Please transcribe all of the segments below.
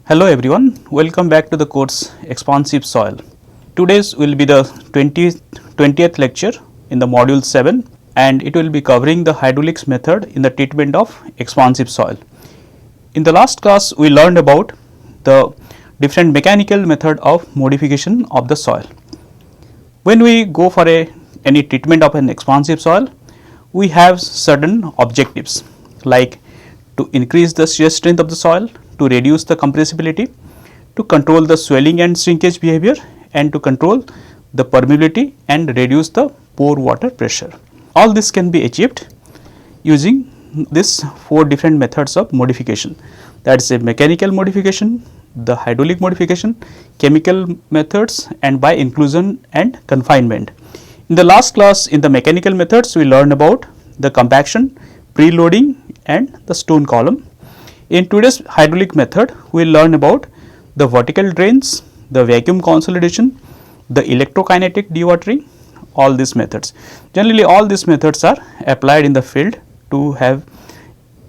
Hello everyone, welcome back to the course Expansive Soil. Today's will be the 20th lecture in the module 7 and it will be covering the hydraulics method in the treatment of expansive soil. In the last class we learned about the different mechanical method of modification of the soil. When we go for any treatment of an expansive soil, we have certain objectives like to increase the shear strength of the soil, to reduce the compressibility, to control the swelling and shrinkage behavior, and to control the permeability and reduce the pore water pressure. All this can be achieved using these 4 different methods of modification, that is a mechanical modification, the hydraulic modification, chemical methods, and by inclusion and confinement. In the last class in the mechanical methods we learned about the compaction, preloading and the stone column. In today's hydraulic method we will learn about the vertical drains, the vacuum consolidation, the electrokinetic dewatering, all these methods. Generally all these methods are applied in the field to have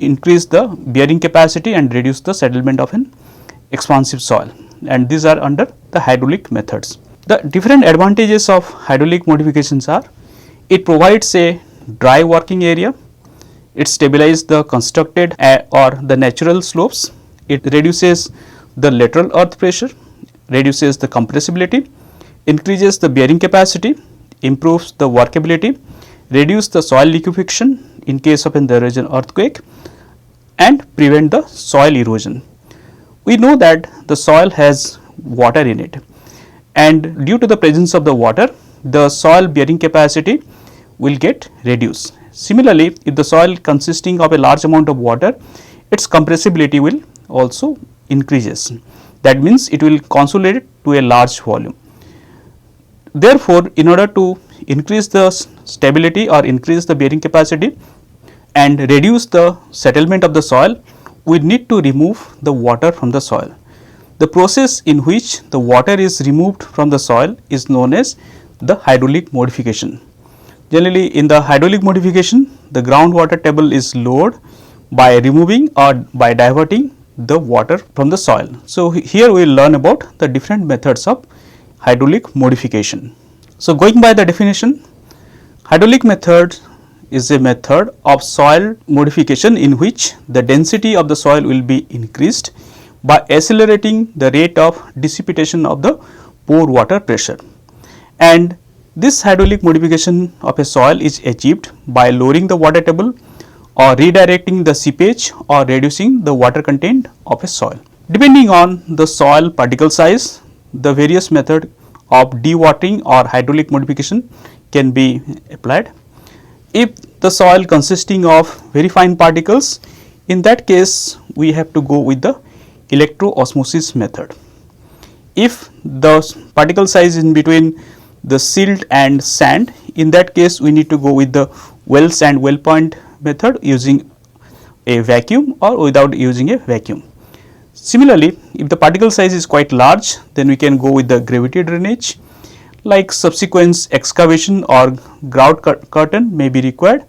increase the bearing capacity and reduce the settlement of an expansive soil, and these are under the hydraulic methods. The different advantages of hydraulic modifications are: it provides a dry working area, it stabilizes the constructed or the natural slopes, it reduces the lateral earth pressure, reduces the compressibility, increases the bearing capacity, improves the workability, reduce the soil liquefaction in case of there is an earthquake, and prevent the soil erosion. We know that the soil has water in it, and due to the presence of the water, the soil bearing capacity will get reduced. Similarly, if the soil consisting of a large amount of water, its compressibility will also increases. That means it will consolidate to a large volume. Therefore, in order to increase the stability or increase the bearing capacity and reduce the settlement of the soil, we need to remove the water from the soil. The process in which the water is removed from the soil is known as the hydraulic modification. Generally, in the hydraulic modification, the groundwater table is lowered by removing or by diverting the water from the soil. So, here we will learn about the different methods of hydraulic modification. So, going by the definition, hydraulic method is a method of soil modification in which the density of the soil will be increased by accelerating the rate of dissipation of the pore water pressure, and this hydraulic modification of a soil is achieved by lowering the water table or redirecting the seepage or reducing the water content of a soil. Depending on the soil particle size, the various method of dewatering or hydraulic modification can be applied. If the soil consisting of very fine particles, in that case we have to go with the electro-osmosis method. If the particle size is in between the silt and sand, in that case we need to go with the well sand well point method using a vacuum or without using a vacuum. Similarly, if the particle size is quite large, then we can go with the gravity drainage, like subsequent excavation or grout curtain may be required.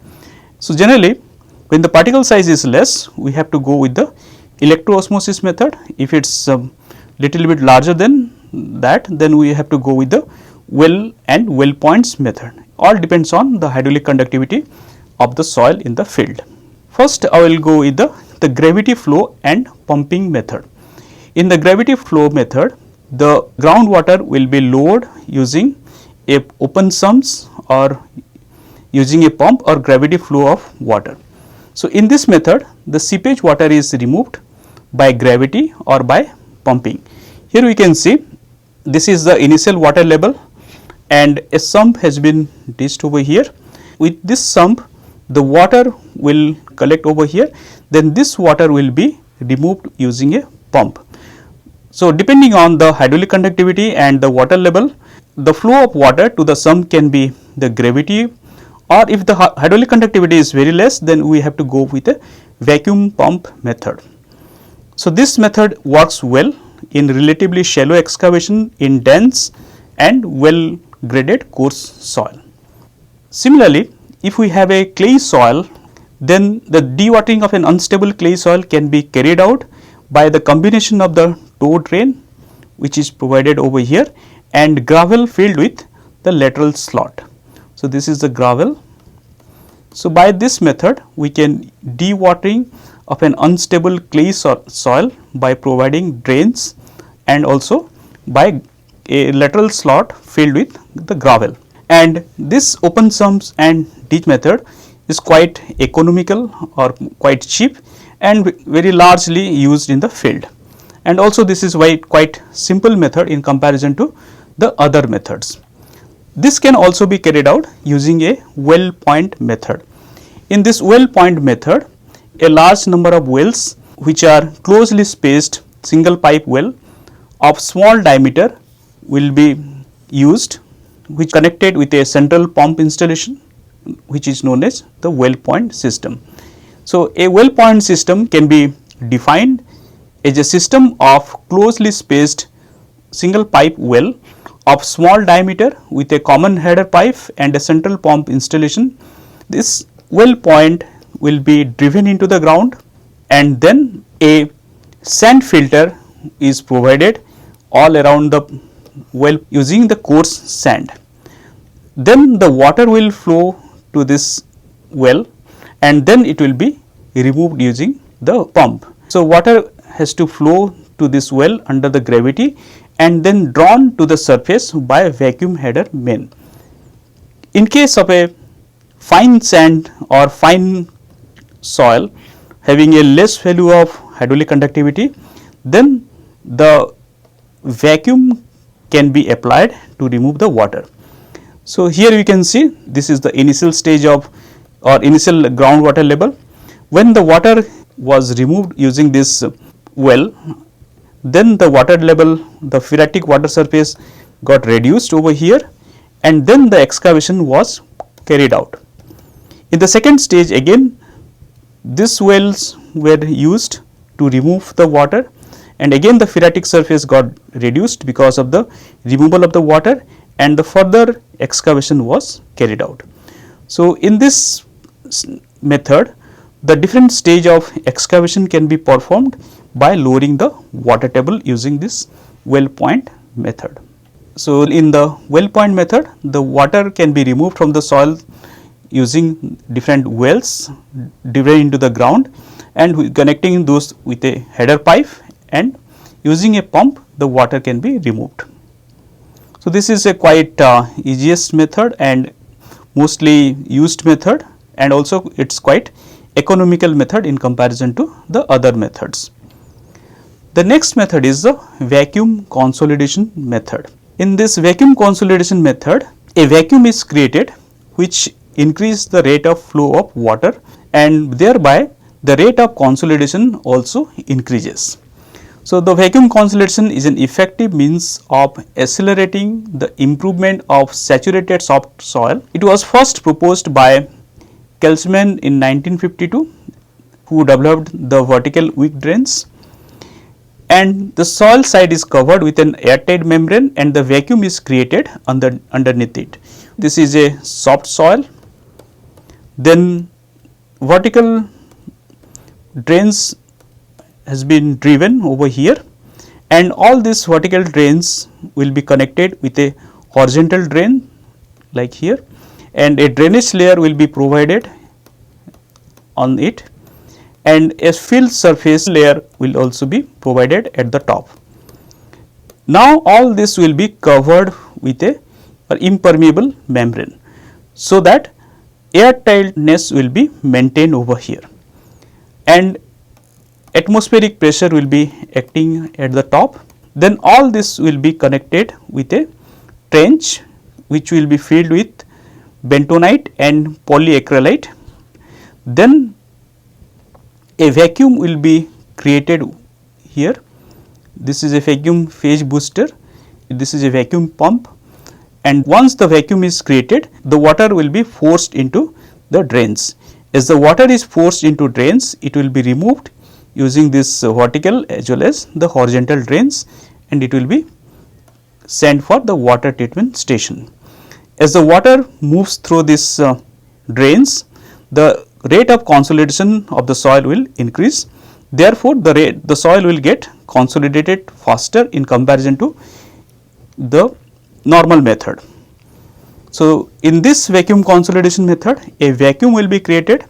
So, generally when the particle size is less, we have to go with the electro-osmosis method. If it is little bit larger than that, then we have to go with the well and well points method. All depends on the hydraulic conductivity of the soil in the field. First, I will go with the gravity flow and pumping method. In the gravity flow method, the groundwater will be lowered using a open sumps or using a pump or gravity flow of water. So, in this method, the seepage water is removed by gravity or by pumping. Here we can see this is the initial water level and a sump has been dished over here. With this sump, the water will collect over here, then this water will be removed using a pump. So, depending on the hydraulic conductivity and the water level, the flow of water to the sump can be the gravity, or if the hydraulic conductivity is very less, then we have to go with a vacuum pump method. So, this method works well in relatively shallow excavation in dense and well graded coarse soil. Similarly, if we have a clay soil, then the dewatering of an unstable clay soil can be carried out by the combination of the toe drain which is provided over here and gravel filled with the lateral slot. So, this is the gravel. So, by this method we can dewatering of an unstable clay soil by providing drains and also by a lateral slot filled with the gravel. And this open sumps and ditch method is quite economical or quite cheap and very largely used in the field. And also this is quite simple method in comparison to the other methods. This can also be carried out using a well point method. In this well point method, a large number of wells which are closely spaced single pipe well of small diameter will be used, which connected with a central pump installation which is known as the well point system. So, a well point system can be defined as a system of closely spaced single pipe well of small diameter with a common header pipe and a central pump installation. This well point will be driven into the ground and then a sand filter is provided all around the well using the coarse sand. Then the water will flow to this well and then it will be removed using the pump. So, water has to flow to this well under the gravity and then drawn to the surface by a vacuum header main. In case of a fine sand or fine soil having a less value of hydraulic conductivity, then the vacuum can be applied to remove the water. So, here you can see this is the initial stage of or initial groundwater level. When the water was removed using this well, then the water level, the phreatic water surface got reduced over here and then the excavation was carried out. In the second stage again these wells were used to remove the water and again the phreatic surface got reduced because of the removal of the water and the further excavation was carried out. So, in this method the different stage of excavation can be performed by lowering the water table using this well point method. So, in the well point method the water can be removed from the soil using different wells driven into the ground and connecting those with a header pipe and using a pump the water can be removed. So, this is a quite easiest method and mostly used method and also it is quite economical method in comparison to the other methods. The next method is the vacuum consolidation method. In this vacuum consolidation method, a vacuum is created which increase the rate of flow of water and thereby the rate of consolidation also increases. So, the vacuum consolidation is an effective means of accelerating the improvement of saturated soft soil. It was first proposed by Kelchman in 1952 who developed the vertical wick drains, and the soil side is covered with an airtight membrane and the vacuum is created underneath it. This is a soft soil. Then vertical drains has been driven over here and all these vertical drains will be connected with a horizontal drain like here and a drainage layer will be provided on it and a fill surface layer will also be provided at the top. Now, all this will be covered with a impermeable membrane so that airtightness will be maintained over here and atmospheric pressure will be acting at the top. Then all this will be connected with a trench which will be filled with bentonite and polyacrylate. Then a vacuum will be created here. This is a vacuum phase booster, this is a vacuum pump, and once the vacuum is created the water will be forced into the drains. As the water is forced into drains, it will be removed using this vertical as well as the horizontal drains and it will be sent for the water treatment station. As the water moves through this drains, the rate of consolidation of the soil will increase Therefore, the soil will get consolidated faster in comparison to the normal method. So, in this vacuum consolidation method, a vacuum will be created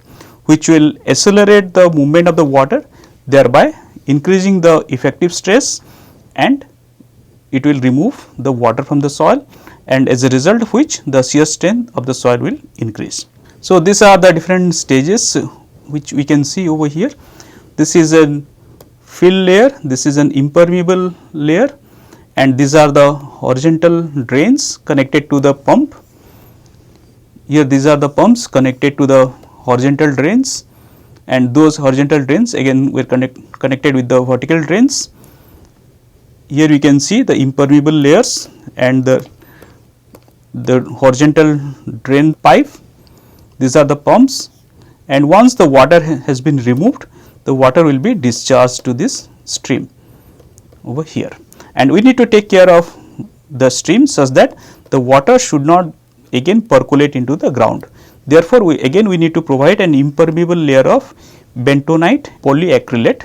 which will accelerate the movement of the water, thereby increasing the effective stress, and it will remove the water from the soil, and as a result of which the shear strength of the soil will increase. So, these are the different stages which we can see over here. This is a fill layer, this is an impermeable layer, and these are the horizontal drains connected to the pump. Here these are the pumps connected to the horizontal drains, and those horizontal drains again were connected with the vertical drains. Here we can see the impermeable layers and the horizontal drain pipe. These are the pumps, and once the water has been removed, the water will be discharged to this stream over here, and we need to take care of the stream such that the water should not again percolate into the ground. Therefore, we need to provide an impermeable layer of bentonite polyacrylate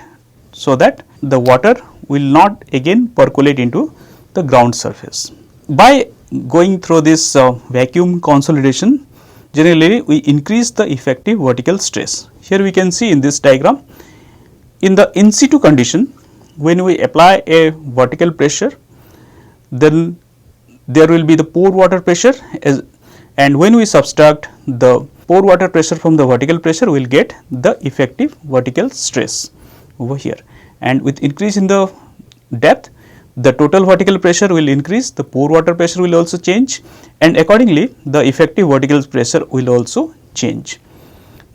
so that the water will not again percolate into the ground surface. By going through this vacuum consolidation, generally we increase the effective vertical stress. Here we can see in this diagram, in the in situ condition, when we apply a vertical pressure, then there will be the pore water pressure, and when we subtract the pore water pressure from the vertical pressure, we will get the effective vertical stress over here, and with increase in the depth, the total vertical pressure will increase, the pore water pressure will also change, and accordingly the effective vertical pressure will also change.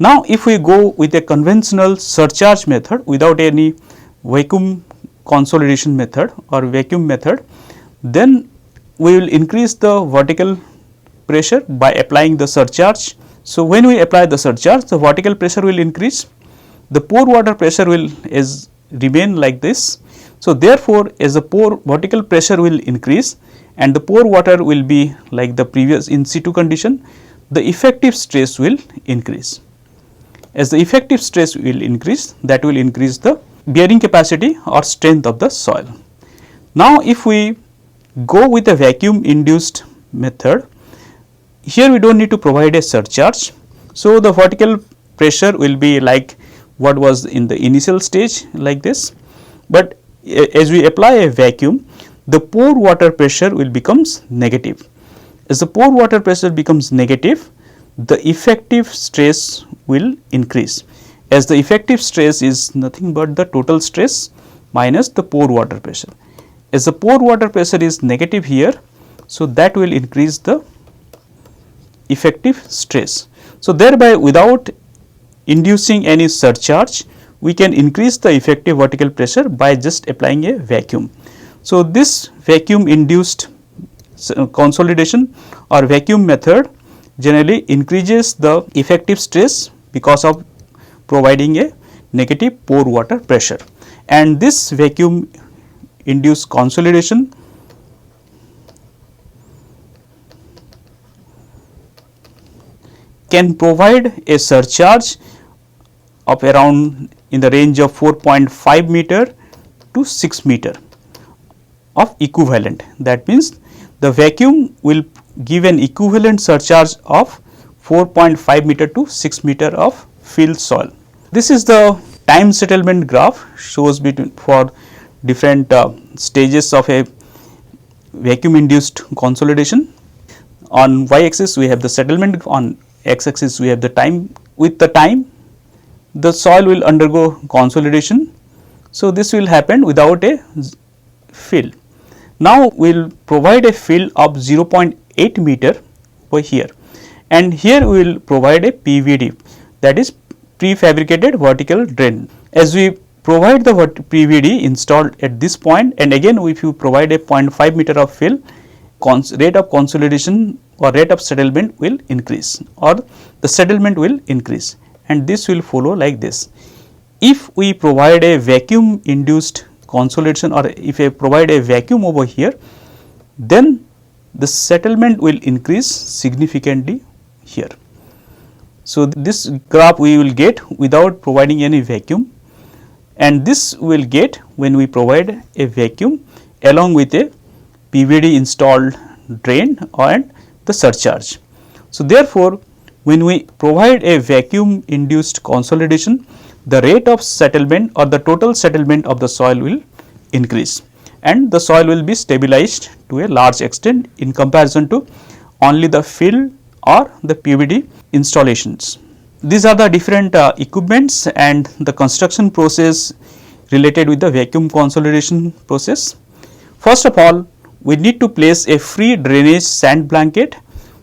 Now, if we go with a conventional surcharge method without any vacuum consolidation method or vacuum method, then we will increase the vertical pressure by applying the surcharge. So, when we apply the surcharge, the vertical pressure will increase, the pore water pressure will remain like this. So, therefore, as the pore vertical pressure will increase and the pore water will be like the previous in situ condition, the effective stress will increase. As the effective stress will increase, that will increase the bearing capacity or strength of the soil. Now, if we go with a vacuum induced method, here we do not need to provide a surcharge. So, the vertical pressure will be like what was in the initial stage like this, but as we apply a vacuum, the pore water pressure will becomes negative. As the pore water pressure becomes negative, the effective stress will increase, as the effective stress is nothing but the total stress minus the pore water pressure. As the pore water pressure is negative here, so that will increase the effective stress. So, thereby without inducing any surcharge, we can increase the effective vertical pressure by just applying a vacuum. So, this vacuum induced consolidation or vacuum method generally increases the effective stress because of providing a negative pore water pressure, and this vacuum induced consolidation can provide a surcharge of around in the range of 4.5 meter to 6 meter of equivalent. That means, the vacuum will give an equivalent surcharge of 4.5 meter to 6 meter of fill soil. This is the time settlement graph, shows between for different stages of a vacuum induced consolidation. On y axis we have the settlement, on x axis we have the time. With the time, the soil will undergo consolidation. So, this will happen without a fill. Now, we will provide a fill of 0.8 meter over here, and here we will provide a PVD, that is prefabricated vertical drain. As we provide the PVD installed at this point, and again if you provide a 0.5 meter of fill, rate of consolidation or rate of settlement will increase, or the settlement will increase, and this will follow like this. If we provide a vacuum induced consolidation, or if I provide a vacuum over here, then the settlement will increase significantly here. So, this graph we will get without providing any vacuum, and this will get when we provide a vacuum along with a PVD installed drain and the surcharge. So, therefore, when we provide a vacuum induced consolidation, the rate of settlement or the total settlement of the soil will increase and the soil will be stabilized to a large extent in comparison to only the fill or the PVD installations. These are the different equipments and the construction process related with the vacuum consolidation process. First of all, we need to place a free drainage sand blanket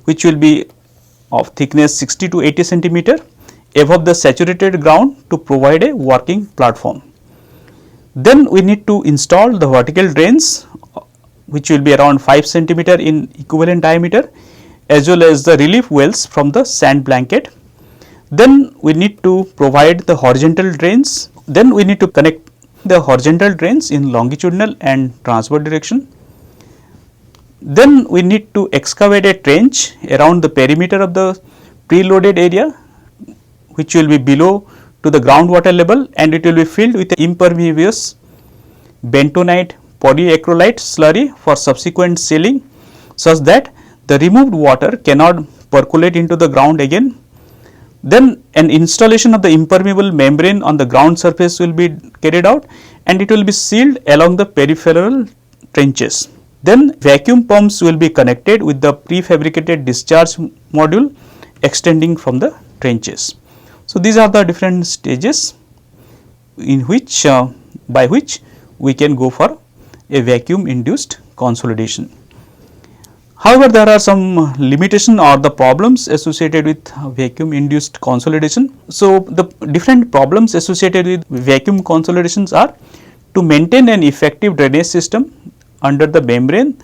which will be of thickness 60 to 80 centimeter above the saturated ground to provide a working platform. Then we need to install the vertical drains which will be around 5 centimeter in equivalent diameter, as well as the relief wells from the sand blanket. Then we need to provide the horizontal drains. Then we need to connect the horizontal drains in longitudinal and transverse direction. Then we need to excavate a trench around the perimeter of the preloaded area which will be below to the groundwater level, and it will be filled with impermeable bentonite polyacrylate slurry for subsequent sealing, such that the removed water cannot percolate into the ground again. Then an installation of the impermeable membrane on the ground surface will be carried out, and it will be sealed along the peripheral trenches. Then vacuum pumps will be connected with the prefabricated discharge module extending from the trenches. So, these are the different stages in which by which we can go for a vacuum induced consolidation. However, there are some limitations or the problems associated with vacuum induced consolidation. So, the different problems associated with vacuum consolidations are to maintain an effective drainage system under the membrane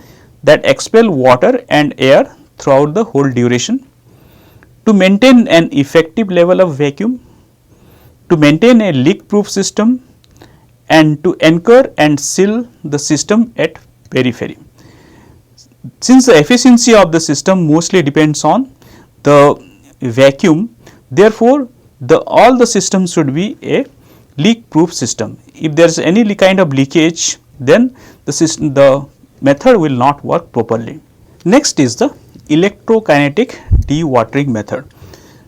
that expel water and air throughout the whole duration, to maintain an effective level of vacuum, to maintain a leak proof system, and to anchor and seal the system at periphery. Since the efficiency of the system mostly depends on the vacuum, therefore, all the systems should be a leak proof system. If there is any kind of leakage, then the method will not work properly. Next is the electrokinetic dewatering method.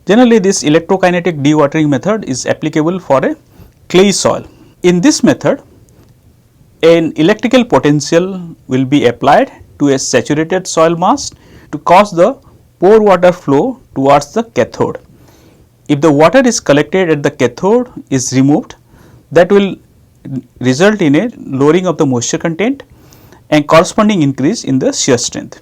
Generally, this electrokinetic dewatering method is applicable for a clay soil. In this method, an electrical potential will be applied to a saturated soil mass to cause the pore water flow towards the cathode. If the water is collected at the cathode is removed, that will result in a lowering of the moisture content and corresponding increase in the shear strength.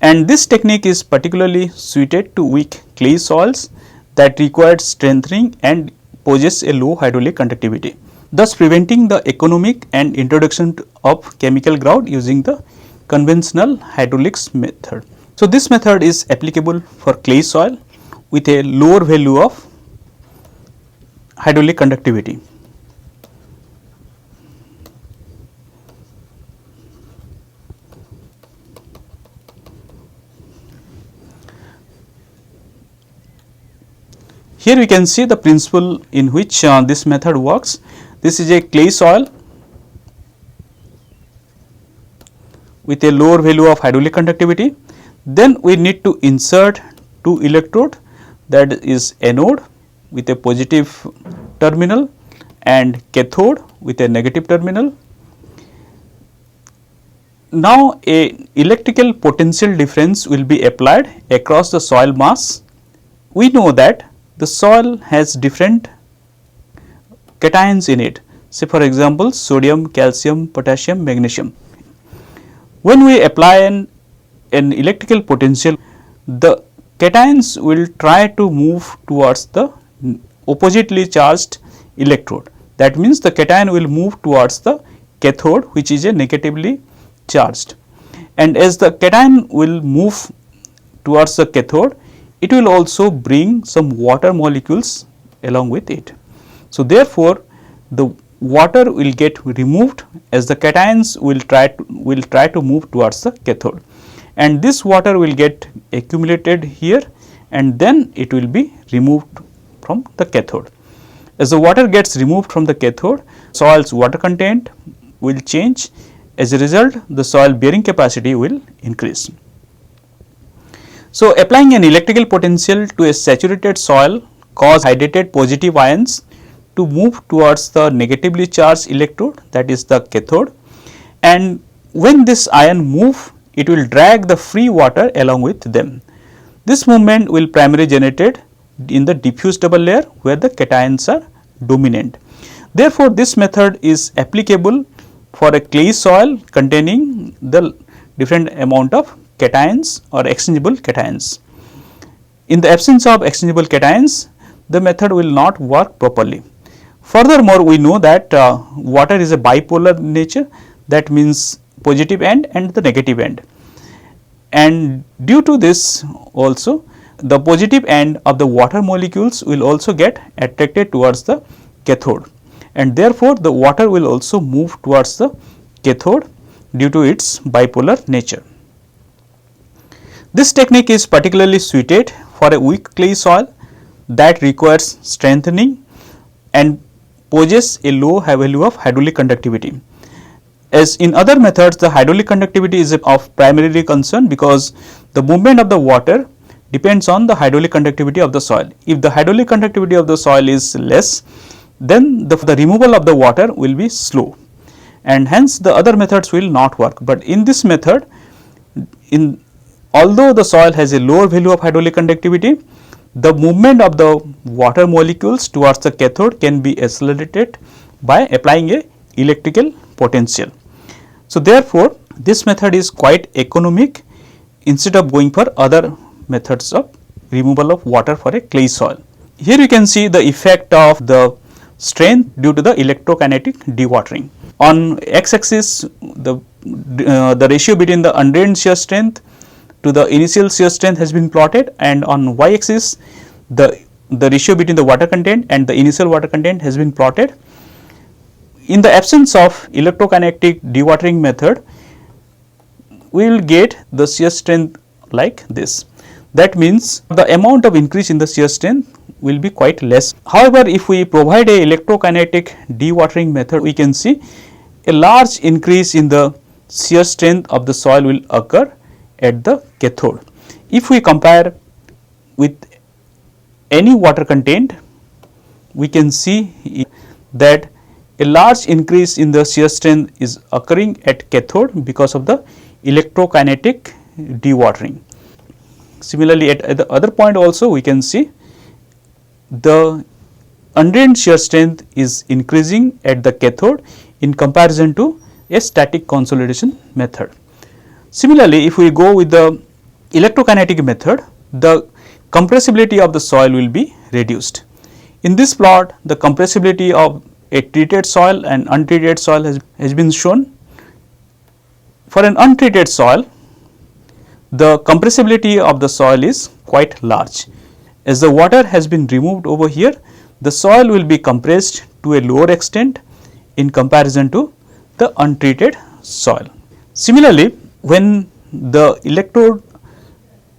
And this technique is particularly suited to weak clay soils that require strengthening and possess a low hydraulic conductivity, thus preventing the economic and introduction of chemical grout using the conventional hydraulics method. So, this method is applicable for clay soil with a lower value of hydraulic conductivity. Here we can see the principle in which this method works. This is a clay soil with a lower value of hydraulic conductivity. Then we need to insert two electrode, that is anode with a positive terminal and cathode with a negative terminal. Now, a electrical potential difference will be applied across the soil mass. We know that the soil has different cations in it, say for example, sodium, calcium, potassium, magnesium. When we apply an electrical potential, the cations will try to move towards the oppositely charged electrode. That means, the cation will move towards the cathode, which is a negatively charged, and as the cation will move towards the cathode, it will also bring some water molecules along with it. So, therefore, the water will get removed as the cations will try to move towards the cathode, and this water will get accumulated here and then it will be removed from the cathode. As the water gets removed from the cathode, soil's water content will change. As a result, the soil bearing capacity will increase. So, applying an electrical potential to a saturated soil cause hydrated positive ions to move towards the negatively charged electrode, that is the cathode, and when this ion move, it will drag the free water along with them. This movement will primarily generated in the diffuse double layer where the cations are dominant. Therefore, this method is applicable for a clay soil containing the different amount of cations or exchangeable cations. In the absence of exchangeable cations, the method will not work properly. Furthermore, we know that water is a bipolar nature, that means positive end and the negative end, and due to this also the positive end of the water molecules will also get attracted towards the cathode, and therefore, the water will also move towards the cathode due to its bipolar nature. This technique is particularly suited for a weak clay soil that requires strengthening and poses a low value of hydraulic conductivity. As in other methods, the hydraulic conductivity is of primarily concern because the movement of the water depends on the hydraulic conductivity of the soil. If the hydraulic conductivity of the soil is less, then the removal of the water will be slow, and hence the other methods will not work. But in this method, although the soil has a lower value of hydraulic conductivity, the movement of the water molecules towards the cathode can be accelerated by applying a electrical potential. So, therefore, this method is quite economic instead of going for other methods of removal of water for a clay soil. Here you can see the effect of the strength due to the electrokinetic dewatering. On x axis, the ratio between the undrained shear strength to the initial shear strength has been plotted, and on y axis the ratio between the water content and the initial water content has been plotted. In the absence of electrokinetic dewatering method, we will get the shear strength like this. That means the amount of increase in the shear strength will be quite less. However, if we provide a electrokinetic dewatering method, we can see a large increase in the shear strength of the soil will occur at the cathode. If we compare with any water content, we can see that a large increase in the shear strength is occurring at cathode because of the electrokinetic dewatering. Similarly, at the other point also we can see the undrained shear strength is increasing at the cathode in comparison to a static consolidation method. Similarly, if we go with the electrokinetic method, the compressibility of the soil will be reduced. In this plot, the compressibility of a treated soil and untreated soil has been shown. For an untreated soil, the compressibility of the soil is quite large. As the water has been removed over here, the soil will be compressed to a lower extent in comparison to the untreated soil. Similarly, when the electrode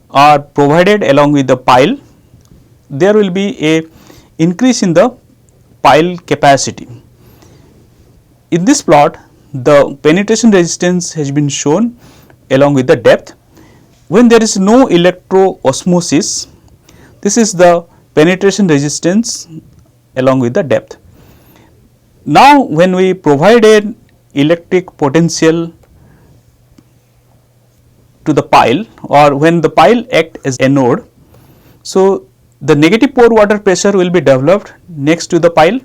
are provided along with the pile, there will be a increase in the pile capacity. In this plot, the penetration resistance has been shown along with the depth. When there is no electro-osmosis, this is the penetration resistance along with the depth. Now, when we provide an electric potential to the pile, or when the pile act as anode, so the negative pore water pressure will be developed next to the pile,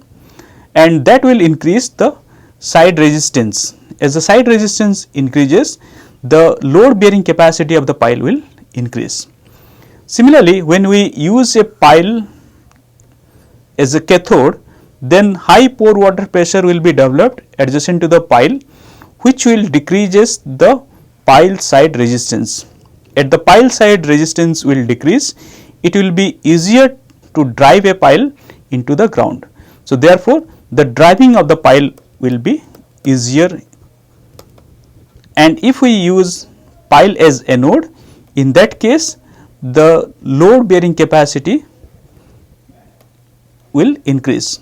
and that will increase the side resistance. As the side resistance increases, the load bearing capacity of the pile will increase. Similarly, when we use a pile as a cathode, then high pore water pressure will be developed adjacent to the pile, which will decreases the pile side resistance. As the pile side resistance will decrease, it will be easier to drive a pile into the ground. So, therefore, the driving of the pile will be easier, and if we use pile as anode, in that case the load bearing capacity will increase.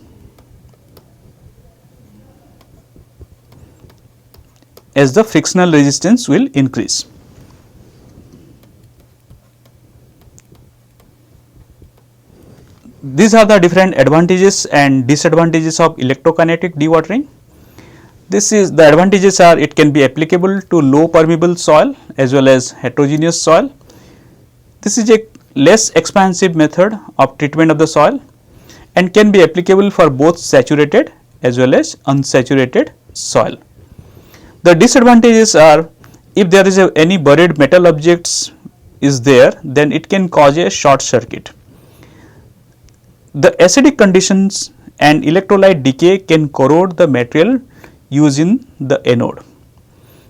as the frictional resistance will increase. These are the different advantages and disadvantages of electrokinetic dewatering. This is the advantages are it can be applicable to low permeable soil as well as heterogeneous soil. This is a less expansive method of treatment of the soil and can be applicable for both saturated as well as unsaturated soil. The disadvantages are if there is any buried metal objects is there, then it can cause a short circuit. The acidic conditions and electrolyte decay can corrode the material used in the anode.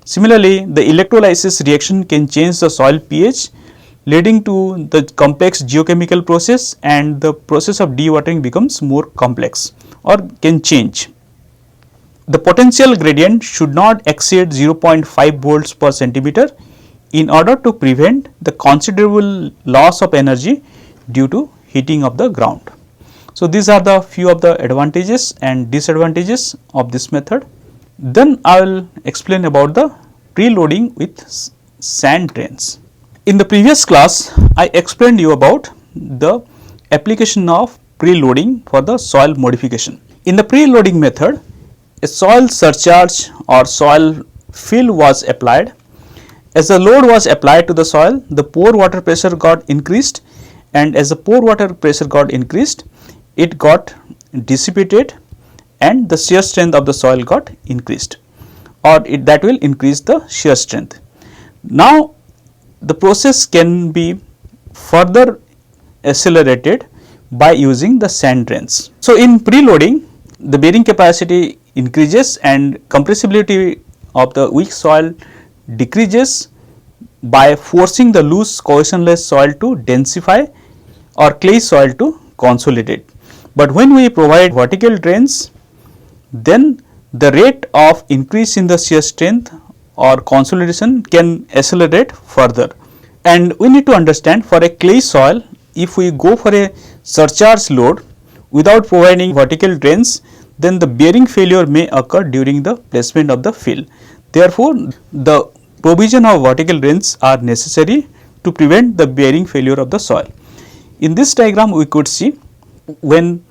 Similarly, the electrolysis reaction can change the soil pH, leading to the complex geochemical process, and the process of dewatering becomes more complex or can change. The potential gradient should not exceed 0.5 volts per centimeter in order to prevent the considerable loss of energy due to heating of the ground. So, these are the few of the advantages and disadvantages of this method. Then I will explain about the preloading with sand drains. In the previous class, I explained you about the application of preloading for the soil modification. In the preloading method, a soil surcharge or soil fill was applied. As the load was applied to the soil, the pore water pressure got increased, and as the pore water pressure got increased, it got dissipated and the shear strength of the soil got increased, or that will increase the shear strength. Now, the process can be further accelerated by using the sand drains. So, in preloading, the bearing capacity increases and compressibility of the weak soil decreases by forcing the loose cohesionless soil to densify or clay soil to consolidate. But when we provide vertical drains, then the rate of increase in the shear strength or consolidation can accelerate further. And we need to understand, for a clay soil, if we go for a surcharge load without providing vertical drains, then the bearing failure may occur during the placement of the fill. Therefore, the provision of vertical drains are necessary to prevent the bearing failure of the soil. In this diagram, we could see when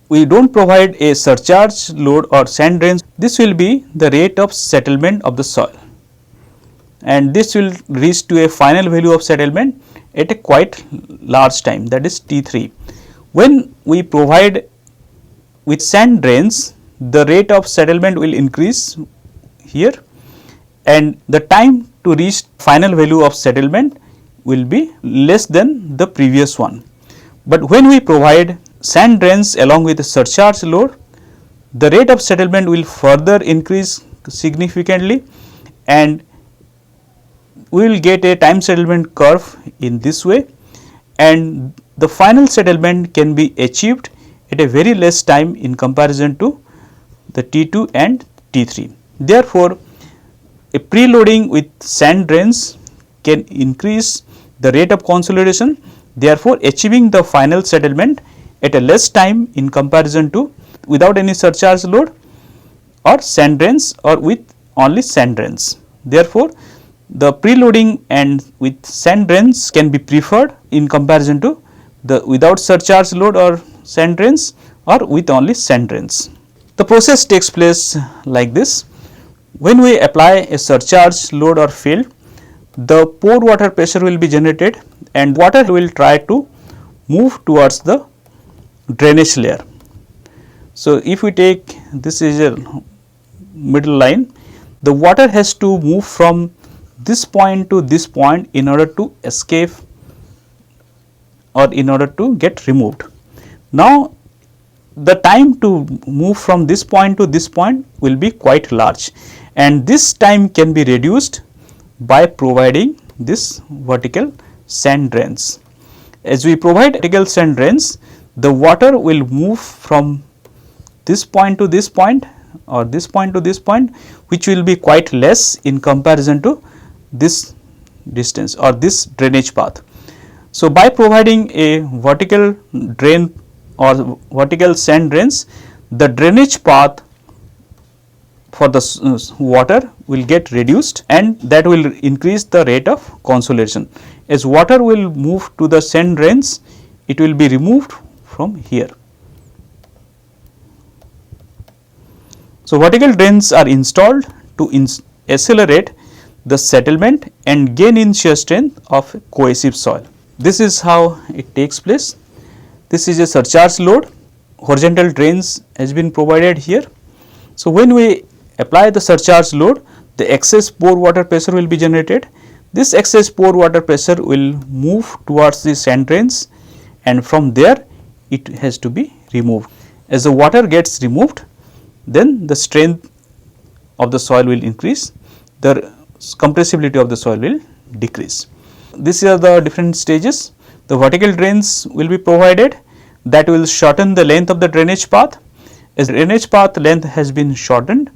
we do not provide a surcharge load or sand drains, this will be the rate of settlement of the soil, and this will reach to a final value of settlement at a quite large time, that is T3. When we provide with sand drains, the rate of settlement will increase here, and the time to reach final value of settlement will be less than the previous one. But when we provide sand drains along with the surcharge load, the rate of settlement will further increase significantly, and we will get a time settlement curve in this way, and the final settlement can be achieved at a very less time in comparison to the T2 and T3. Therefore, a preloading with sand drains can increase the rate of consolidation, therefore achieving the final settlement at a less time in comparison to without any surcharge load or sand drains or with only sand drains. Therefore, the preloading and with sand drains can be preferred in comparison to the without surcharge load or sand drains or with only sand drains. The process takes place like this. When we apply a surcharge load or fill, the pore water pressure will be generated and water will try to move towards the drainage layer. So, if we take this is a middle line, the water has to move from this point to this point in order to escape or in order to get removed. Now, the time to move from this point to this point will be quite large, and this time can be reduced by providing this vertical sand drains. As we provide vertical sand drains, the water will move from this point to this point or this point to this point, which will be quite less in comparison to this distance or this drainage path. So, by providing a vertical drain or vertical sand drains, the drainage path for the water will get reduced, and that will increase the rate of consolidation. As water will move to the sand drains, it will be removed from here. So, vertical drains are installed to accelerate the settlement and gain in shear strength of cohesive soil. This is how it takes place. This is a surcharge load. Horizontal drains has been provided here. So, when we apply the surcharge load, the excess pore water pressure will be generated. This excess pore water pressure will move towards the sand drains, and from there it has to be removed. As the water gets removed, then the strength of the soil will increase, the compressibility of the soil will decrease. These are the different stages. The vertical drains will be provided, that will shorten the length of the drainage path. As the drainage path length has been shortened,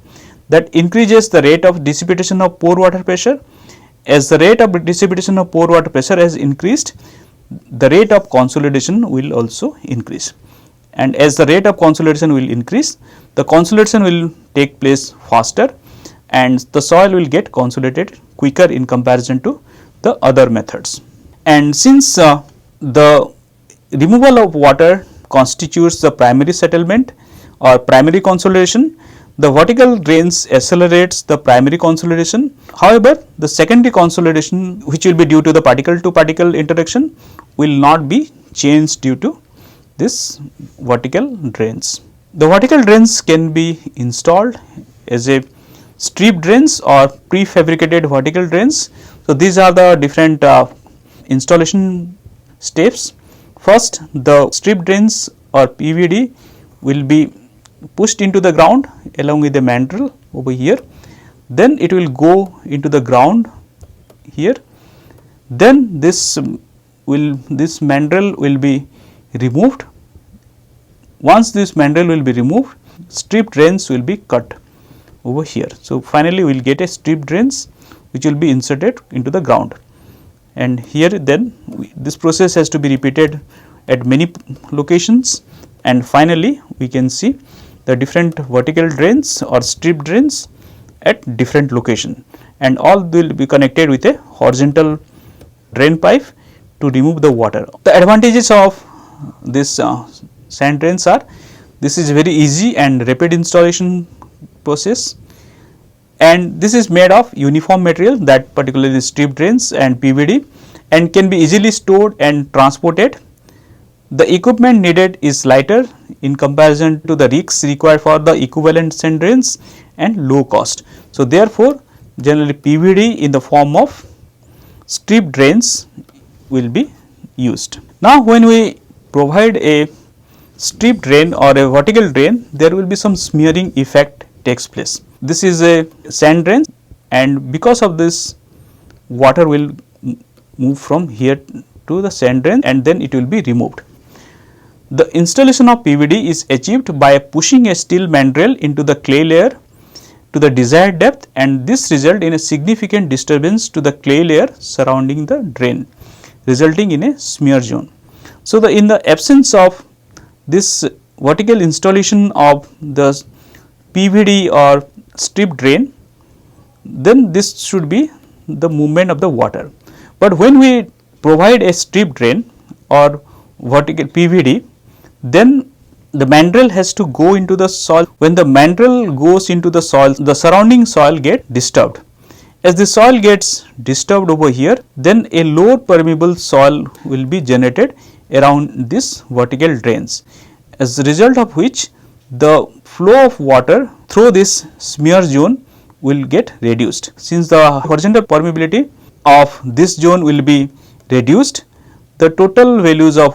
that increases the rate of dissipation of pore water pressure. As the rate of dissipation of pore water pressure has increased, the rate of consolidation will also increase, and as the rate of consolidation will increase, the consolidation will take place faster and the soil will get consolidated quicker in comparison to the other methods. And since the removal of water constitutes the primary settlement or primary consolidation, the vertical drains accelerates the primary consolidation. However, the secondary consolidation, which will be due to the particle to particle interaction, will not be changed due to this vertical drains. The vertical drains can be installed as a strip drains or prefabricated vertical drains. So, these are the different installation steps. First, the strip drains or PVD will be pushed into the ground along with the mandrel over here, then it will go into the ground here, then this mandrel will be removed. Once this mandrel will be removed, strip drains will be cut over here. So, finally, we will get a strip drains which will be inserted into the ground, and here then this process has to be repeated at many locations, and finally, we can see the different vertical drains or strip drains at different location, and all will be connected with a horizontal drain pipe to remove the water. The advantages of this sand drains are, this is very easy and rapid installation process, and this is made of uniform material, that particularly strip drains and PVD, and can be easily stored and transported. The equipment needed is lighter in comparison to the rigs required for the equivalent sand drains and low cost. So, therefore, generally PVD in the form of strip drains will be used. Now, when we provide a strip drain or a vertical drain, there will be some smearing effect takes place. This is a sand drain, and because of this, water will move from here to the sand drain and then it will be removed. The installation of PVD is achieved by pushing a steel mandrel into the clay layer to the desired depth, and this result in a significant disturbance to the clay layer surrounding the drain, resulting in a smear zone. So, in the absence of this vertical installation of the PVD or strip drain, then this should be the movement of the water. But when we provide a strip drain or vertical PVD, then the mandrel has to go into the soil. When the mandrel goes into the soil, the surrounding soil gets disturbed. As the soil gets disturbed over here, then a lower permeable soil will be generated around this vertical drains, as a result of which the flow of water through this smear zone will get reduced. Since the horizontal permeability of this zone will be reduced, the total values of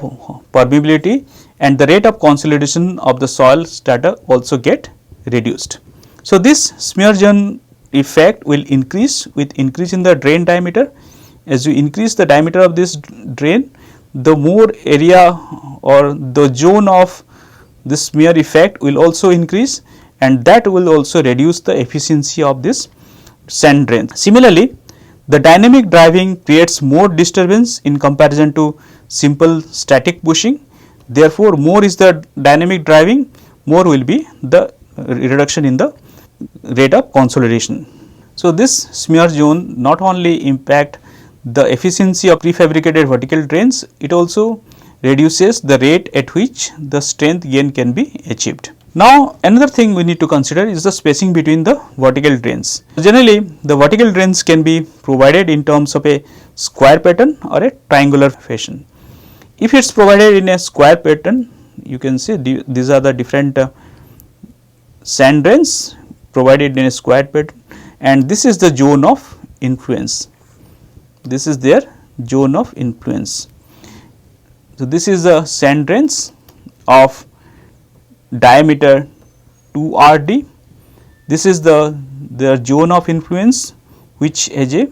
permeability and the rate of consolidation of the soil strata also get reduced. So, this smear zone effect will increase with increase in the drain diameter. As you increase the diameter of this drain, the more area or the zone of this smear effect will also increase, and that will also reduce the efficiency of this sand drain. Similarly, the dynamic driving creates more disturbance in comparison to simple static pushing. Therefore, more is the dynamic driving, more will be the reduction in the rate of consolidation. So, this smear zone not only impact the efficiency of prefabricated vertical drains, it also reduces the rate at which the strength gain can be achieved. Now, another thing we need to consider is the spacing between the vertical drains. Generally, the vertical drains can be provided in terms of a square pattern or a triangular fashion. If it is provided in a square pattern, you can see these are the different sand drains provided in a square pattern, and this is the zone of influence. This is their zone of influence. So, this is the sand drains of diameter 2 RD. This is the zone of influence which has a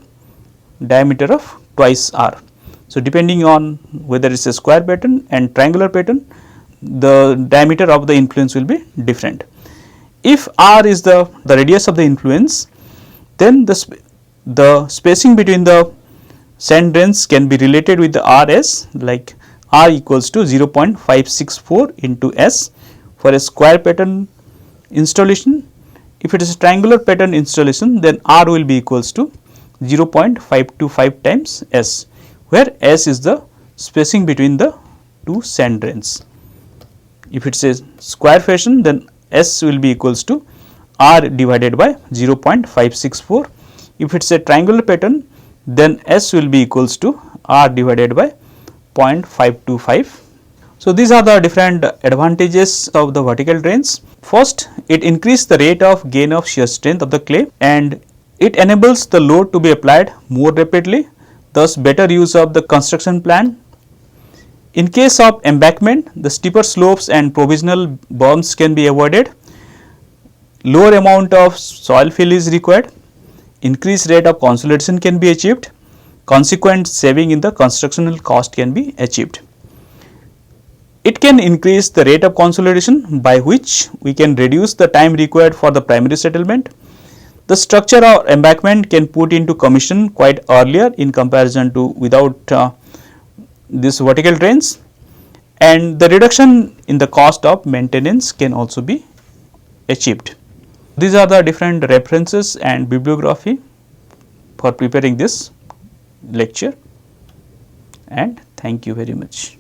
diameter of twice R. So, depending on whether it is a square pattern and triangular pattern, the diameter of the influence will be different. If R is the radius of the influence, then the spacing between the sand drains can be related with the RS, like R equals to 0.564 into S for a square pattern installation. If it is a triangular pattern installation, then R will be equals to 0.525 times S, where S is the spacing between the two sand drains. If it is a square fashion, then S will be equals to R divided by 0.564. If it is a triangular pattern, then S will be equals to R divided by 0.525. So, these are the different advantages of the vertical drains. First, it increases the rate of gain of shear strength of the clay, and it enables the load to be applied more rapidly, thus better use of the construction plan. In case of embankment, the steeper slopes and provisional berms can be avoided, lower amount of soil fill is required, increased rate of consolidation can be achieved, consequent saving in the constructional cost can be achieved. It can increase the rate of consolidation, by which we can reduce the time required for the primary settlement. The structure or embankment can put into commission quite earlier in comparison to without this vertical drains, and the reduction in the cost of maintenance can also be achieved. These are the different references and bibliography for preparing this lecture, and thank you very much.